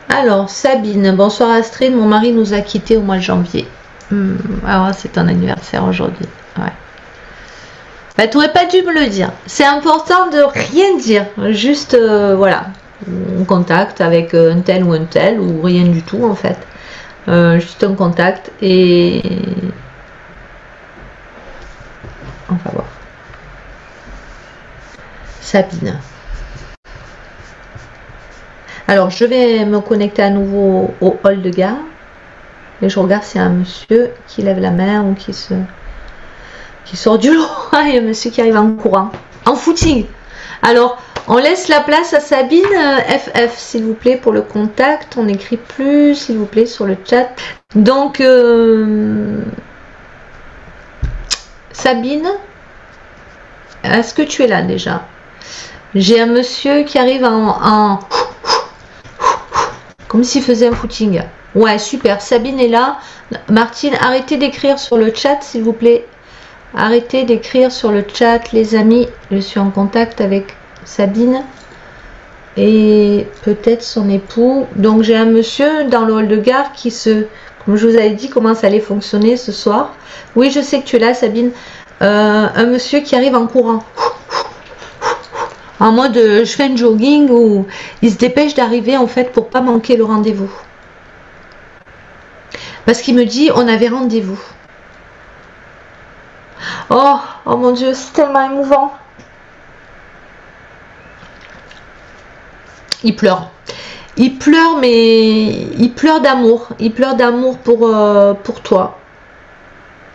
Alors, Sabine, bonsoir Astrid, mon mari nous a quittés au mois de janvier. Alors, c'est ton anniversaire aujourd'hui. Ouais. Bah, tu n'aurais pas dû me le dire. C'est important de rien dire. Juste, voilà, on contacte avec un tel ou rien du tout en fait. Juste un contact et... On va voir. Sabine. Alors, je vais me connecter à nouveau au hall de gare. Et je regarde s'il y a un monsieur qui lève la main ou qui sort du lot. Il y a un monsieur qui arrive en courant. En footing. Alors, on laisse la place à Sabine. FF, s'il vous plaît, pour le contact. On n'écrit plus, s'il vous plaît, sur le chat. Donc, Sabine, est-ce que tu es là déjà? J'ai un monsieur qui arrive en comme s'il faisait un footing. Ouais, super. Sabine est là. Martine, arrêtez d'écrire sur le chat, s'il vous plaît. Arrêtez d'écrire sur le chat, les amis. Je suis en contact avec Sabine et peut-être son époux. Donc, j'ai un monsieur dans le hall de gare qui comme je vous avais dit, comment ça allait fonctionner ce soir. Oui, je sais que tu es là, Sabine. Un monsieur qui arrive en courant. En mode, je fais un jogging ou il se dépêche d'arriver en fait pour pas manquer le rendez-vous. Parce qu'il me dit, on avait rendez-vous. Oh mon Dieu, c'est tellement émouvant. Il pleure. Il pleure, mais il pleure d'amour. Il pleure d'amour pour toi.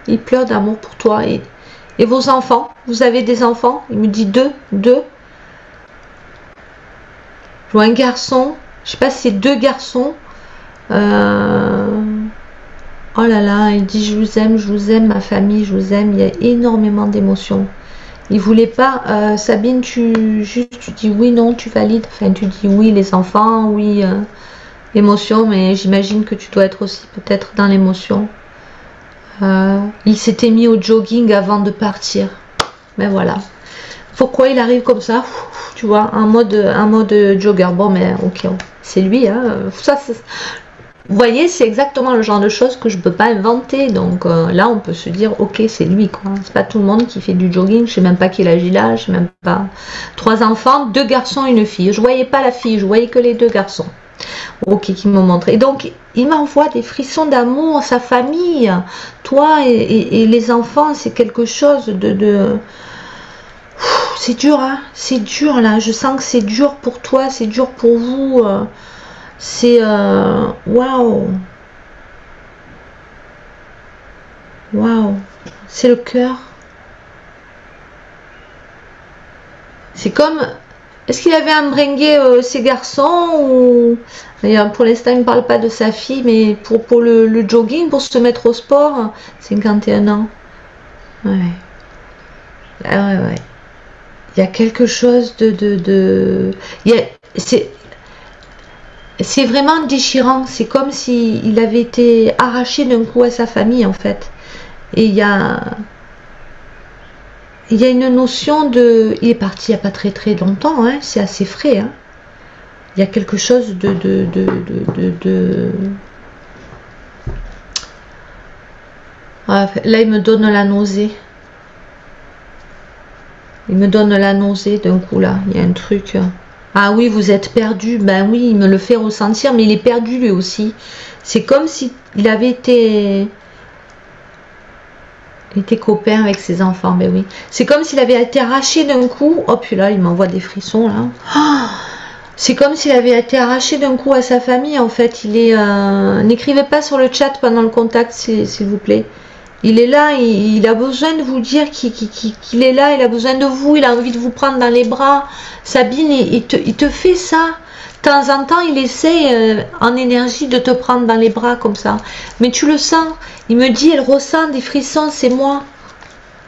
Il pleure d'amour pour toi. Et vos enfants, vous avez des enfants? Il me dit deux. Je vois un garçon, je sais pas si c'est deux garçons. Oh là là, il dit je vous aime ma famille, je vous aime. Il y a énormément d'émotions. Il voulait pas, Sabine, tu dis oui, non, tu valides. Enfin, tu dis oui, les enfants, oui, l'émotion, mais j'imagine que tu dois être aussi peut-être dans l'émotion. Il s'était mis au jogging avant de partir. Mais voilà. Pourquoi il arrive comme ça? Tu vois, en mode jogger. Bon, mais ok, c'est lui. Hein. Ça, vous voyez, c'est exactement le genre de choses que je ne peux pas inventer. Donc là, on peut se dire, ok, c'est lui. C'est pas tout le monde qui fait du jogging. Je sais même pas quel âge il a. Je sais même pas. 3 enfants, 2 garçons, une fille. Je voyais pas la fille, je voyais que les 2 garçons. Ok, qui me montraient. Et donc, il m'envoie des frissons d'amour, sa famille, toi et les enfants, c'est quelque chose de... C'est dur, hein, c'est dur là, je sens que c'est dur pour toi, c'est dur pour vous, c'est... Waouh. Waouh, c'est le cœur. C'est comme... Est-ce qu'il avait embringué ses garçons ou... Pour l'instant, il ne parle pas de sa fille, mais pour le jogging, pour se mettre au sport, 51 ans. Ouais. Ah ouais. Il y a quelque chose c'est vraiment déchirant. C'est comme s'il avait été arraché d'un coup à sa famille, en fait. Et il y a une notion de... Il est parti il n'y a pas très longtemps, hein, c'est assez frais. Hein. Il y a quelque chose Ah, là, il me donne la nausée. Il me donne la nausée d'un coup, là. Il y a un truc... Ah oui, vous êtes perdu. Ben oui, il me le fait ressentir, mais il est perdu lui aussi. C'est comme s'il avait été... Il était copain avec ses enfants, ben oui. C'est comme s'il avait été arraché d'un coup. Oh, puis là, il m'envoie des frissons, là. Oh, c'est comme s'il avait été arraché d'un coup à sa famille, en fait. Il est... N'écrivez pas sur le chat pendant le contact, s'il vous plaît. Il est là, il a besoin de vous dire qu'il est là, il a besoin de vous, il a envie de vous prendre dans les bras. Sabine, il te fait ça. De temps en temps, il essaie en énergie de te prendre dans les bras comme ça. Mais tu le sens. Il me dit, elle ressent des frissons, c'est moi.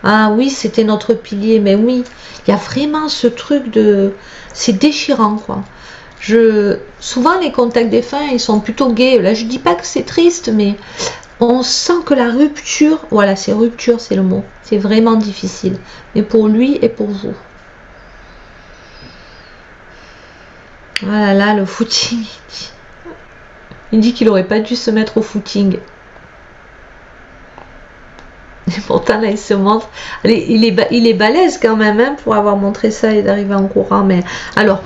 Ah oui, c'était notre pilier. Mais oui, il y a vraiment ce truc de... C'est déchirant, quoi. Souvent, les contacts défunts, ils sont plutôt gays. Là, je dis pas que c'est triste, mais... On sent que la rupture, voilà, c'est rupture, c'est le mot. C'est vraiment difficile. Mais pour lui et pour vous. Voilà, là, le footing. Il dit qu'il aurait pas dû se mettre au footing. Et pourtant là il se montre. Allez, il est balèze quand même hein, pour avoir montré ça et d'arriver en courant. Mais alors,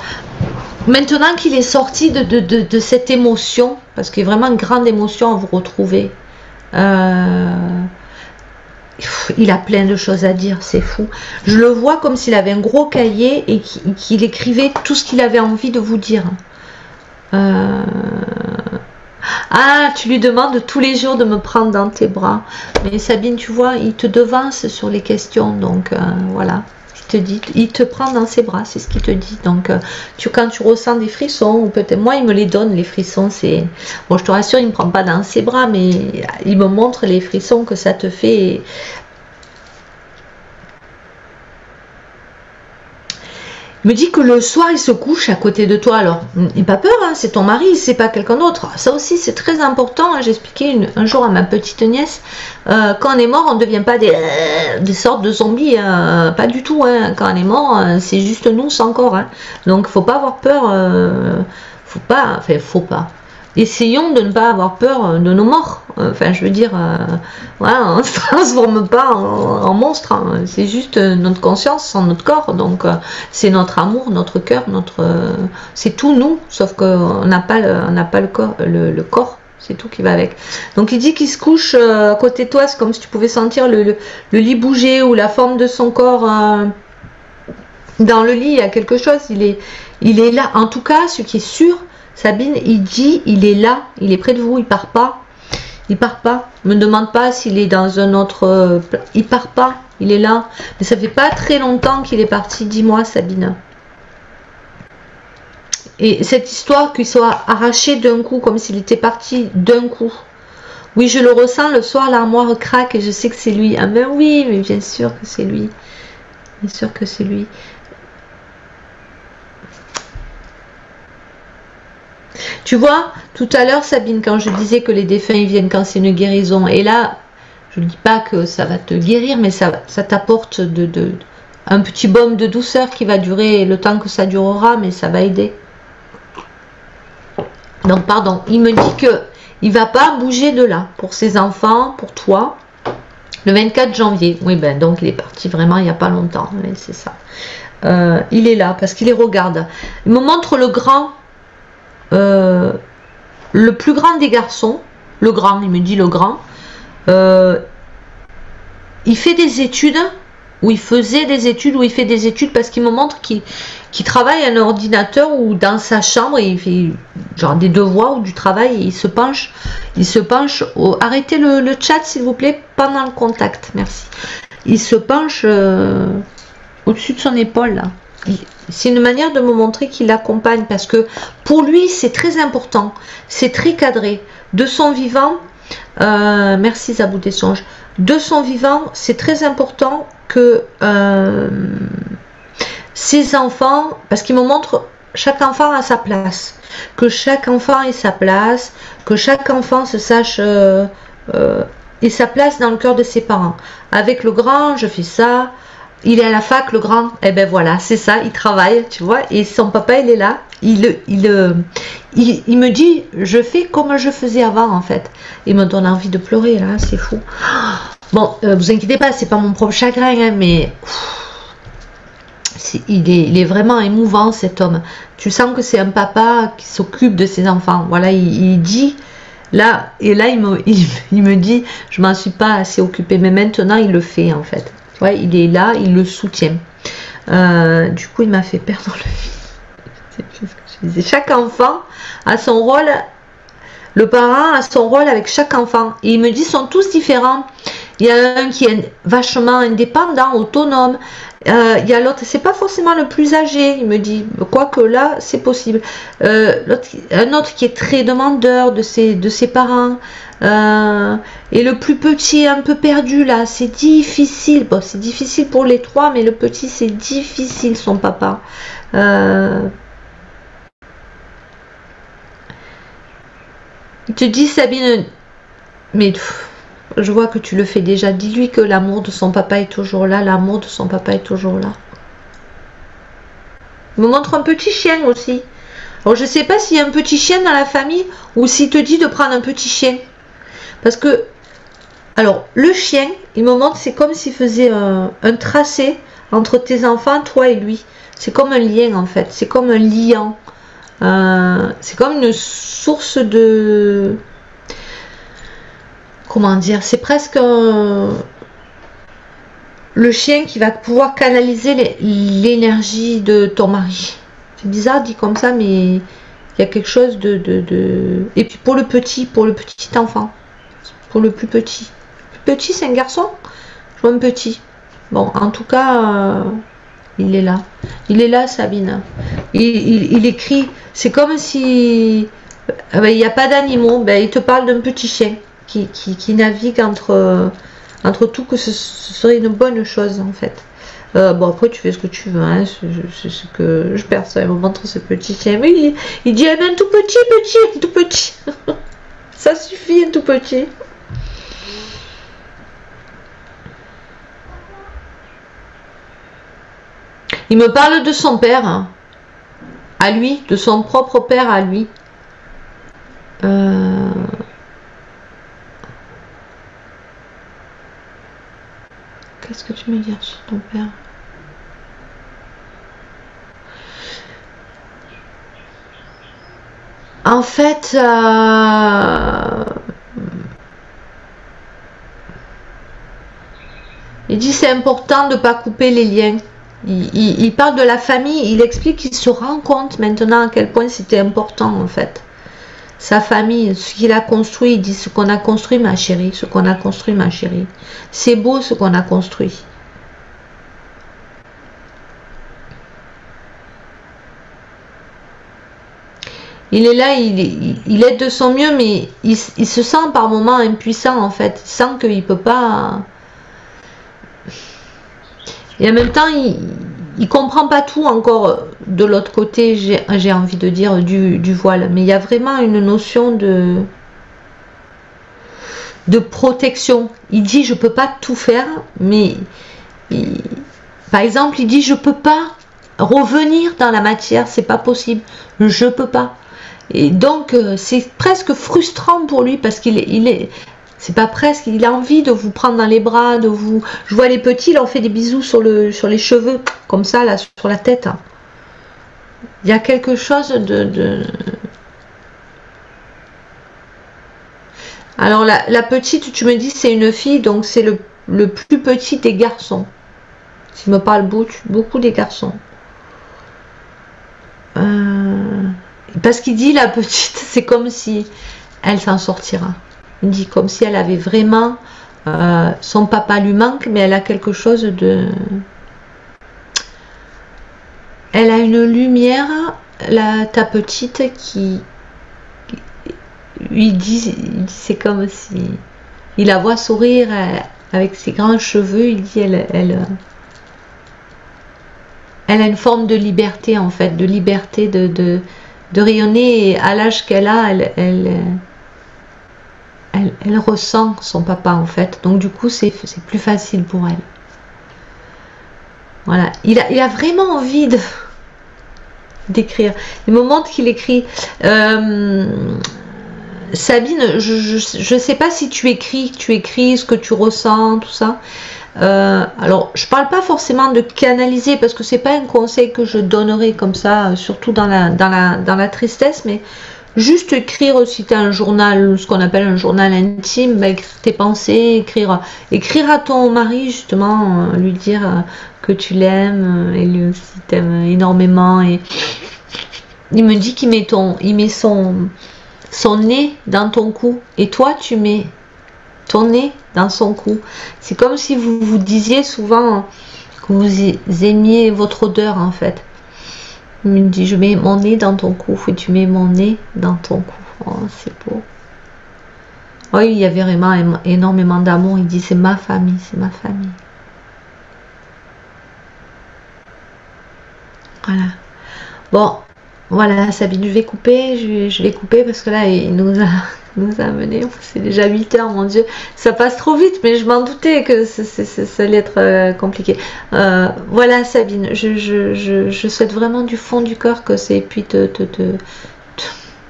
maintenant qu'il est sorti de cette émotion, parce qu'il y a vraiment une grande émotion à vous retrouver. Il a plein de choses à dire, c'est fou. Je le vois comme s'il avait un gros cahier et qu'il écrivait tout ce qu'il avait envie de vous dire. Ah, tu lui demandes tous les jours de me prendre dans tes bras. Mais Sabine, tu vois, il te devance sur les questions. Donc, voilà. Il te dit, il te prend dans ses bras, c'est ce qu'il te dit. Donc, quand tu ressens des frissons, ou peut-être, moi, il me les donne, les frissons. C'est bon, je te rassure, il ne me prend pas dans ses bras, mais il me montre les frissons que ça te fait. Me dit que le soir il se couche à côté de toi. Alors n'aie pas peur hein, c'est ton mari, c'est pas quelqu'un d'autre. Ça aussi c'est très important hein. J'expliquais un jour à ma petite nièce, quand on est mort on ne devient pas des sortes de zombies pas du tout hein. Quand on est mort c'est juste nous sans corps hein. Donc faut pas avoir peur, faut pas essayons de ne pas avoir peur de nos morts. Enfin, je veux dire, voilà, on ne se transforme pas en monstre. Hein. C'est juste notre conscience sans notre corps. Donc, c'est notre amour, notre cœur, c'est tout nous. Sauf qu'on n'a pas le corps. Le corps, c'est tout qui va avec. Donc, il dit qu'il se couche à côté de toi. C'est comme si tu pouvais sentir le lit bouger ou la forme de son corps dans le lit. Il y a quelque chose. Il est là. En tout cas, ce qui est sûr, Sabine, il dit, il est là, il est près de vous, il part pas. Il part pas. Me demande pas s'il est dans un autre... il part pas, il est là. Mais ça fait pas très longtemps qu'il est parti, dis-moi Sabine. Et cette histoire qu'il soit arraché d'un coup, comme s'il était parti d'un coup. Oui, je le ressens, le soir, l'armoire craque et je sais que c'est lui. Ah ben oui, mais bien sûr que c'est lui. Bien sûr que c'est lui. Tu vois, tout à l'heure, Sabine, quand je disais que les défunts ils viennent quand c'est une guérison, et là, je ne dis pas que ça va te guérir, mais ça t'apporte un petit baume de douceur qui va durer le temps que ça durera, mais ça va aider. Donc, pardon, il me dit que il va pas bouger de là, pour ses enfants, pour toi, le 24 janvier. Oui, ben donc il est parti vraiment il n'y a pas longtemps, c'est ça. Il est là, parce qu'il les regarde. Il me montre le grand... le plus grand des garçons, le grand, il me dit le grand, il fait des études, ou il faisait des études, ou il fait des études parce qu'il me montre qu'il travaille à un ordinateur ou dans sa chambre, et il fait genre des devoirs ou du travail, et il se penche arrêtez le chat s'il vous plaît pendant le contact, merci. Il se penche au-dessus de son épaule là. C'est une manière de me montrer qu'il l'accompagne parce que pour lui c'est très important, c'est très cadré. De son vivant, merci Zabou des songes, de son vivant c'est très important que ses enfants, parce qu'il me montre chaque enfant a sa place, que chaque enfant ait sa place, que chaque enfant se sache et sa place dans le cœur de ses parents. Avec le grand je fais ça. Il est à la fac, le grand, et ben voilà, c'est ça, il travaille, tu vois, et son papa, il est là, il me dit, je fais comme je faisais avant, en fait. Il me donne envie de pleurer, là, c'est fou. Bon, vous inquiétez pas, c'est pas mon propre chagrin, hein, mais il est vraiment émouvant, cet homme. Tu sens que c'est un papa qui s'occupe de ses enfants, voilà, il dit... Là, et là, il me dit, je m'en suis pas assez occupée, mais maintenant, il le fait, en fait. Ouais, il est là, il le soutient. Du coup, il m'a fait perdre le fil. C'est ce que je disais. Chaque enfant a son rôle. Le parent a son rôle avec chaque enfant. Et il me dit, ils sont tous différents. Il y a un qui est vachement indépendant, autonome. Il y a l'autre, c'est pas forcément le plus âgé. Il me dit, quoique là, c'est possible. Un autre qui est très demandeur de ses parents. Et le plus petit un peu perdu là, c'est difficile. Bon, c'est difficile pour les trois, mais le petit c'est difficile, son papa. Il te dit, Sabine, mais je vois que tu le fais déjà. Dis-lui que l'amour de son papa est toujours là. L'amour de son papa est toujours là. Il me montre un petit chien aussi. Alors je sais pas s'il y a un petit chien dans la famille ou s'il te dit de prendre un petit chien. Parce que, alors le chien, il me montre, c'est comme s'il faisait un tracé entre tes enfants, toi et lui. C'est comme un lien en fait, c'est comme un liant. C'est comme une source de... Comment dire, c'est presque le chien qui va pouvoir canaliser l'énergie de ton mari. C'est bizarre dit comme ça, mais il y a quelque chose de... Et puis pour le petit enfant, pour le plus petit. Le plus petit, c'est un garçon? Je vois un petit. Bon, en tout cas, il est là. Il est là, Sabine. Il écrit. C'est comme si... il n'y a pas d'animaux. Ben, il te parle d'un petit chien qui navigue entre tout, que ce serait une bonne chose, en fait. Bon, après, tu fais ce que tu veux. Hein. C'est ce que je perçois. Il me montre ce petit chien. Mais il dit, un tout petit, tout petit. Ça suffit, un tout petit. Il me parle de son père, hein, à lui, de son propre père à lui. Qu'est-ce que tu me dis sur ton père? En fait, il dit c'est important de ne pas couper les liens. Il parle de la famille, il explique qu'il se rend compte maintenant à quel point c'était important en fait. Sa famille, ce qu'il a construit, il dit ce qu'on a construit ma chérie, ce qu'on a construit ma chérie. C'est beau ce qu'on a construit. Il est là, il aide de son mieux, mais il se sent par moments impuissant en fait. Il sent qu'il ne peut pas... Et en même temps, il comprend pas tout encore de l'autre côté, j'ai envie de dire, du voile. Mais il y a vraiment une notion de protection. Il dit, je peux pas tout faire, mais... par exemple, il dit, je peux pas revenir dans la matière, c'est pas possible. Je peux pas. Et donc, c'est presque frustrant pour lui, parce qu'il est... C'est pas presque, il a envie de vous prendre dans les bras, de vous... Je vois les petits, il leur fait des bisous sur les cheveux, comme ça, là, sur la tête. Il y a quelque chose de... Alors, la petite, tu me dis, c'est une fille, donc c'est le plus petit des garçons. S'il me parle beaucoup des garçons. Parce qu'il dit, la petite, c'est comme si elle s'en sortira. Il dit comme si elle avait vraiment... son papa lui manque, mais elle a quelque chose de... Elle a une lumière, ta petite, qui... Il dit c'est comme si... Il la voit sourire avec ses grands cheveux, il dit elle a une forme de liberté, en fait, de liberté, de rayonner, et à l'âge qu'elle a, elle ressent son papa en fait, donc du coup c'est plus facile pour elle. Voilà, il a vraiment envie d'écrire. Il me montre qu'il écrit. Sabine, je sais pas si tu écris ce que tu ressens, tout ça. Alors je parle pas forcément de canaliser, parce que c'est pas un conseil que je donnerais comme ça, surtout dans la tristesse, mais juste écrire, si tu as un journal, ce qu'on appelle un journal intime, bah, écrire tes pensées, écrire à ton mari justement, lui dire que tu l'aimes, et lui aussi t'aime énormément. Et il me dit qu'il met son nez dans ton cou, et toi tu mets ton nez dans son cou. C'est comme si vous vous disiez souvent que vous aimiez votre odeur en fait. Il me dit, je mets mon nez dans ton cou, et tu mets mon nez dans ton cou. Oh, c'est beau. Oui, il y avait vraiment énormément d'amour. Il dit, c'est ma famille, c'est ma famille. Voilà. Bon, Voilà, Sabine, je vais couper parce que là, il nous a amené, c'est déjà 8 heures, mon Dieu, ça passe trop vite, mais je m'en doutais que ça allait être compliqué. Voilà, Sabine, je souhaite vraiment du fond du cœur que c'est puis te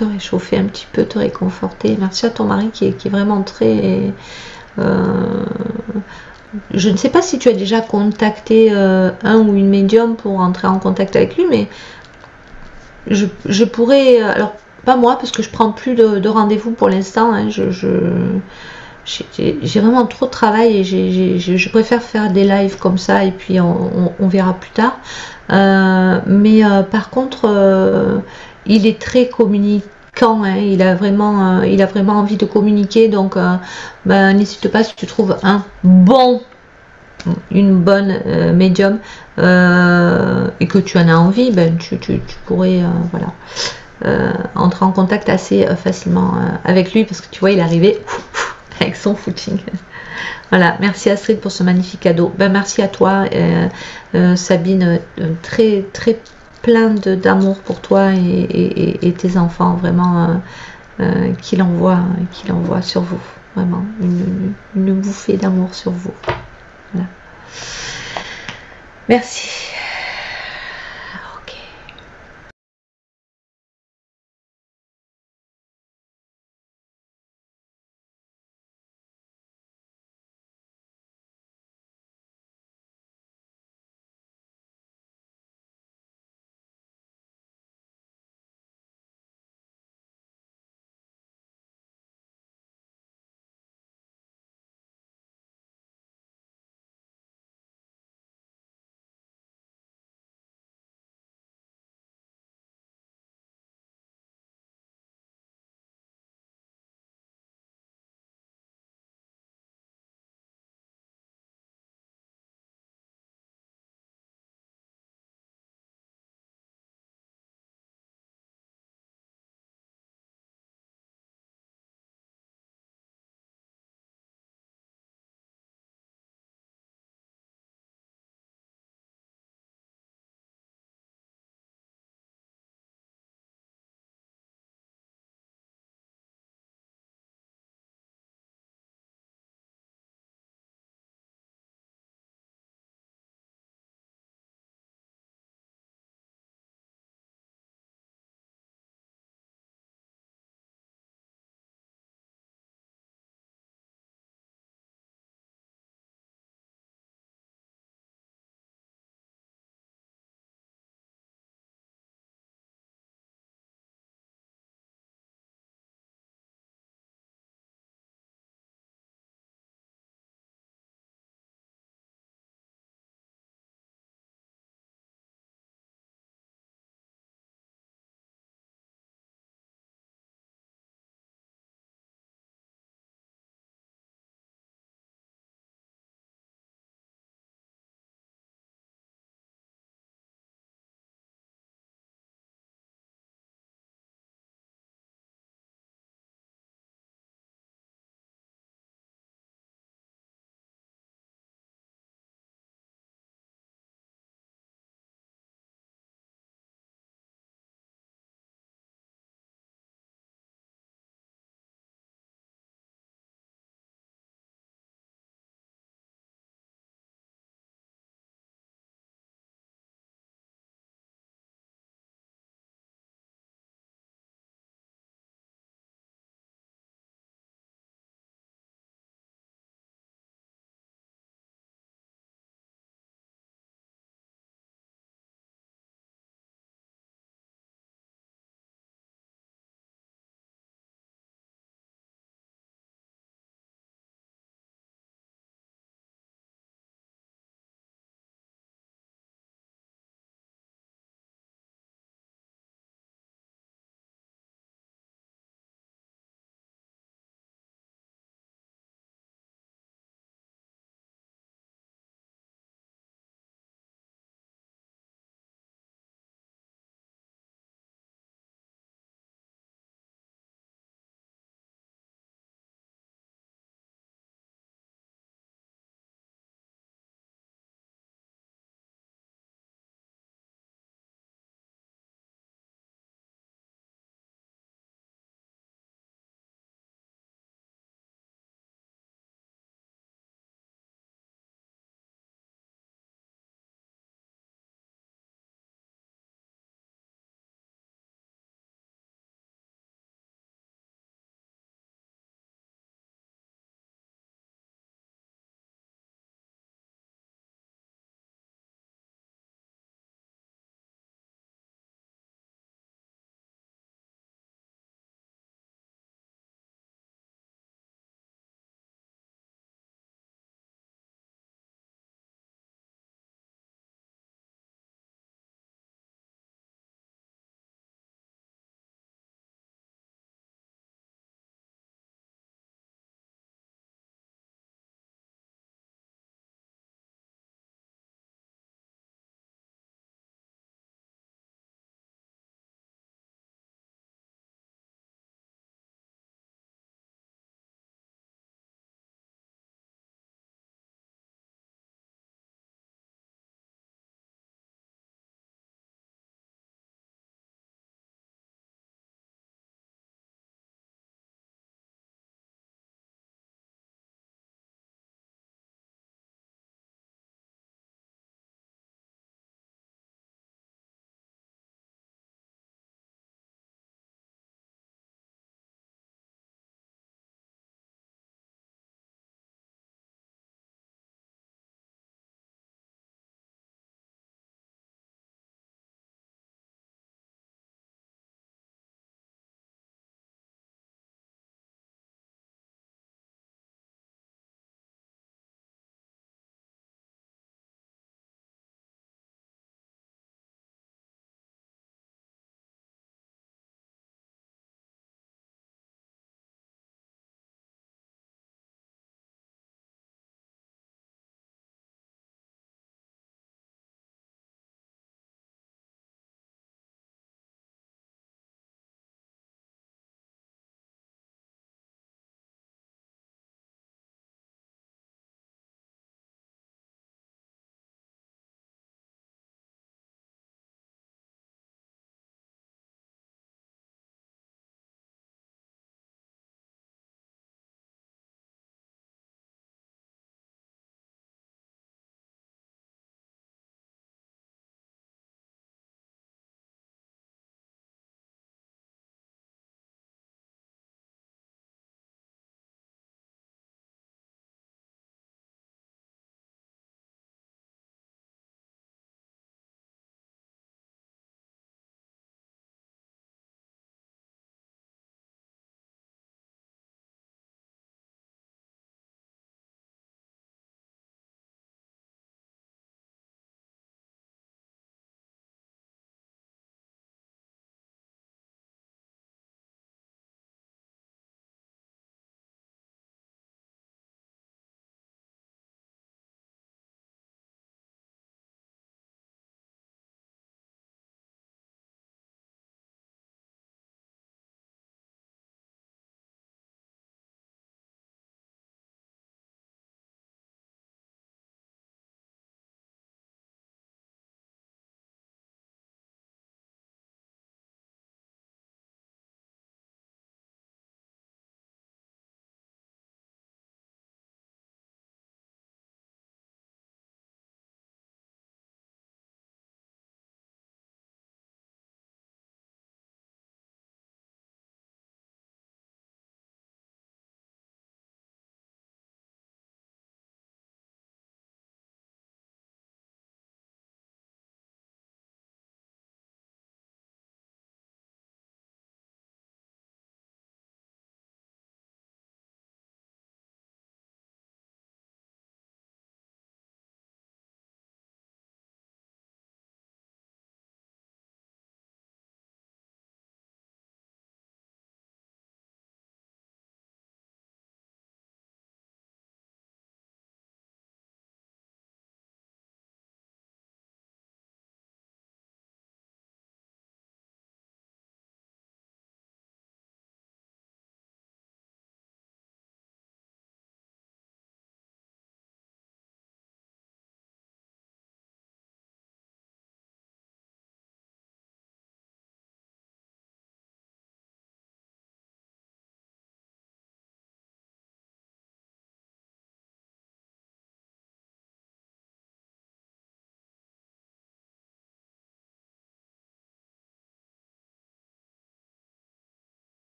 réchauffer un petit peu, te réconforter. Merci à ton mari qui est vraiment très... je ne sais pas si tu as déjà contacté un ou une médium pour entrer en contact avec lui, mais je pourrais, alors pas moi parce que je prends plus de rendez-vous pour l'instant, hein, j'ai vraiment trop de travail et je préfère faire des lives comme ça et puis on verra plus tard. Mais par contre, il est très communicant, hein, il a vraiment envie de communiquer, donc ben, n'hésite pas si tu trouves une bonne médium et que tu en as envie, ben, tu pourrais voilà, entrer en contact assez facilement avec lui parce que tu vois il est arrivé avec son footing. Voilà, merci Astrid pour ce magnifique cadeau. Ben, merci à toi Sabine, très très plein d'amour pour toi et tes enfants, vraiment qu'il envoie sur vous, vraiment une bouffée d'amour sur vous. Voilà. Merci.